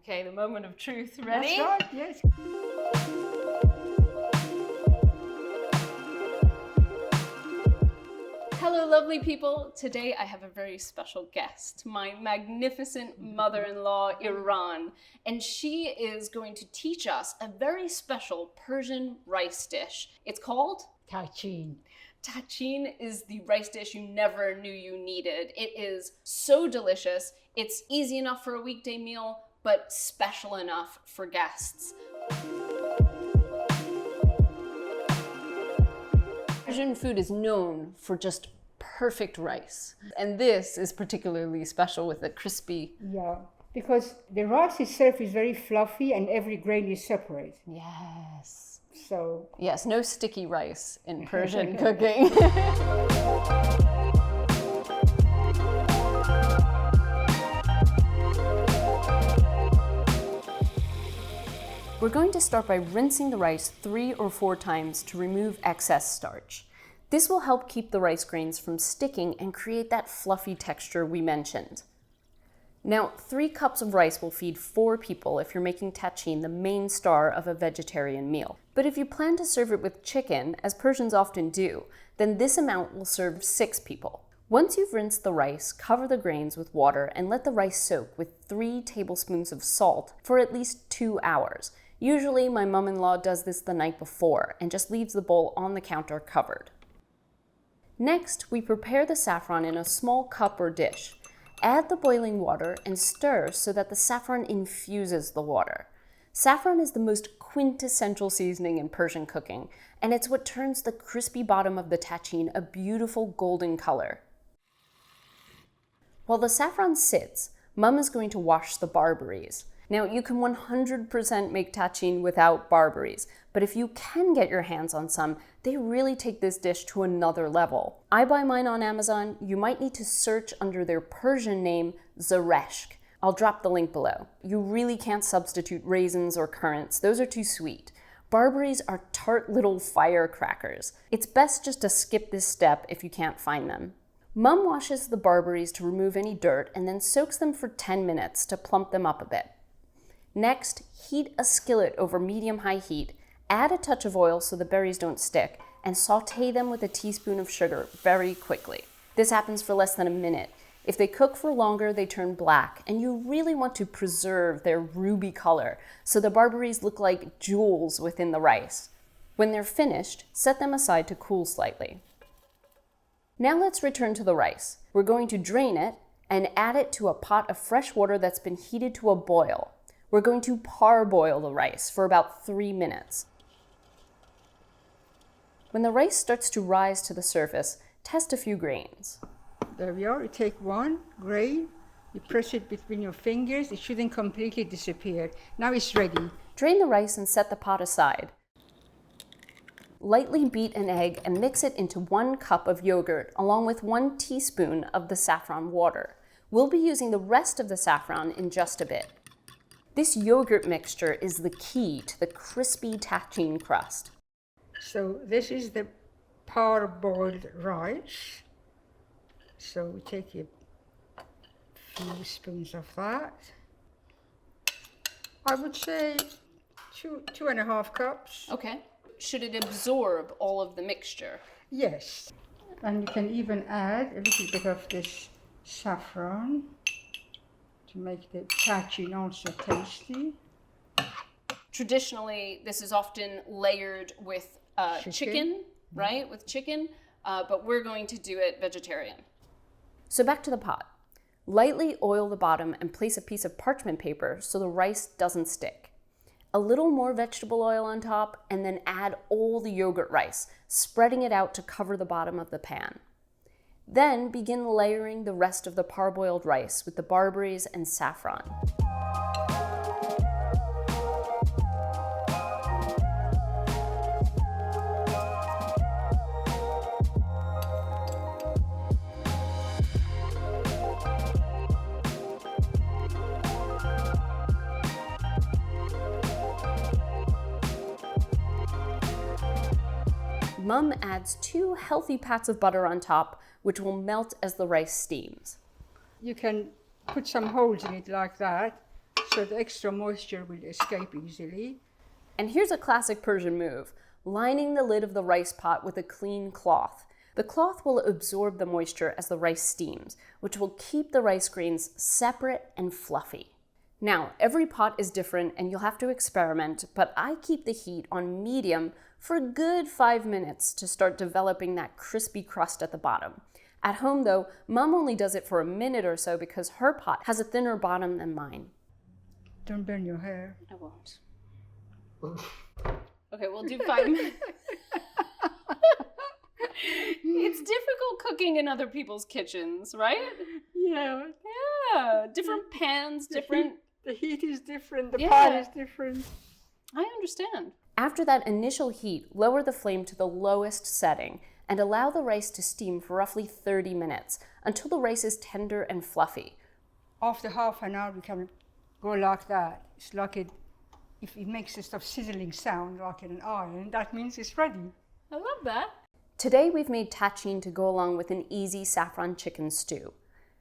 Okay, the moment of truth. Ready? That's right, yes. Hello, lovely people. Today I have a very special guest, my magnificent mother-in-law, Iran. And she is going to teach us a very special Persian rice dish. It's called? TAHCHIN. TAHCHIN is the rice dish you never knew you needed. It is so delicious. It's easy enough for a weekday meal, but special enough for guests. Persian food is known for just perfect rice. And this is particularly special with the crispy. Yeah, because the rice itself is very fluffy and every grain is separate. Yes. So, Yes, no sticky rice in Persian cooking. We're going to start by rinsing the rice 3 or 4 times to remove excess starch. This will help keep the rice grains from sticking and create that fluffy texture we mentioned. Now, 3 cups of rice will feed 4 people if you're making TAHCHIN the main star of a vegetarian meal. But if you plan to serve it with chicken, as Persians often do, then this amount will serve 6 people. Once you've rinsed the rice, cover the grains with water and let the rice soak with 3 tablespoons of salt for at least 2 hours. Usually, my mom-in-law does this the night before and just leaves the bowl on the counter covered. Next, we prepare the saffron in a small cup or dish. Add the boiling water and stir so that the saffron infuses the water. Saffron is the most quintessential seasoning in Persian cooking, and it's what turns the crispy bottom of the TAHCHIN a beautiful golden color. While the saffron sits, Mum is going to wash the barberries. Now, you can 100% make TAHCHIN without barberries, but if you can get your hands on some, they really take this dish to another level. I buy mine on Amazon. You might need to search under their Persian name, zereshk. I'll drop the link below. You really can't substitute raisins or currants. Those are too sweet. Barberries are tart little firecrackers. It's best just to skip this step if you can't find them. Mum washes the barberries to remove any dirt and then soaks them for 10 minutes to plump them up a bit. Next, heat a skillet over medium-high heat, add a touch of oil so the berries don't stick, and sauté them with a teaspoon of sugar very quickly. This happens for less than a minute. If they cook for longer, they turn black, and you really want to preserve their ruby color so the barberries look like jewels within the rice. When they're finished, set them aside to cool slightly. Now let's return to the rice. We're going to drain it and add it to a pot of fresh water that's been heated to a boil. We're going to parboil the rice for about 3 minutes. When the rice starts to rise to the surface, test a few grains. there we are. You take one grain, you press it between your fingers. It shouldn't completely disappear. Now it's ready. Drain the rice and set the pot aside. Lightly beat an egg and mix it into 1 cup of yogurt along with 1 teaspoon of the saffron water. We'll be using the rest of the saffron in just a bit. This yogurt mixture is the key to the crispy TAHCHIN crust. So this is the parboiled rice. So we take a few spoons of that. I would say 2.5 cups. Okay. Should it absorb all of the mixture? Yes. And you can even add a little bit of this saffron to make the TAHCHIN also tasty. Traditionally, this is often layered with chicken, right? With chicken, but we're going to do it vegetarian. So back to the pot. Lightly oil the bottom and place a piece of parchment paper so the rice doesn't stick. A little more vegetable oil on top, and then add all the yogurt rice, spreading it out to cover the bottom of the pan. Then begin layering the rest of the parboiled rice with the barberries and saffron. Mum adds 2 healthy pats of butter on top, which will melt as the rice steams. You can put some holes in it like that so the extra moisture will escape easily. And here's a classic Persian move, lining the lid of the rice pot with a clean cloth. The cloth will absorb the moisture as the rice steams, which will keep the rice grains separate and fluffy. Now, every pot is different and you'll have to experiment, but I keep the heat on medium for a good 5 minutes to start developing that crispy crust at the bottom. At home though, Mom only does it for a minute or so because her pot has a thinner bottom than mine. Don't burn your hair. I won't. Okay, we'll do 5 minutes. It's difficult cooking in other people's kitchens, right? Yeah. Yeah, different pans, different... The heat is different, the Yeah. pot is different. I understand. After that initial heat, lower the flame to the lowest setting and allow the rice to steam for roughly 30 minutes until the rice is tender and fluffy. After half an hour, we can go like that. It's like if it makes a stuff sizzling sound like in an iron, that means it's ready. I love that. Today we've made tahchin to go along with an easy saffron chicken stew.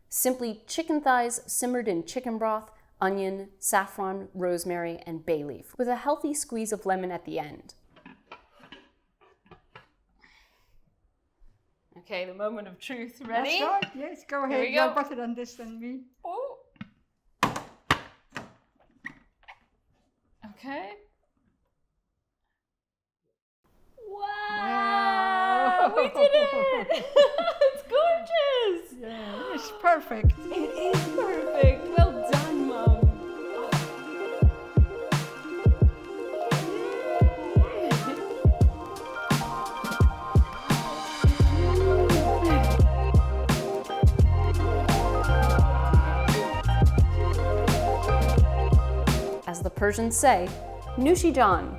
Simply chicken thighs simmered in chicken broth, onion, saffron, rosemary, and bay leaf, with a healthy squeeze of lemon at the end. Okay, the moment of truth. Ready? That's right, yes, go ahead. we go. You're better than this than me. Oh. Okay. Wow! We did it! It's gorgeous! Yeah, it's perfect. It is perfect. Well done, Mom. As the Persians say, Nushi Jan.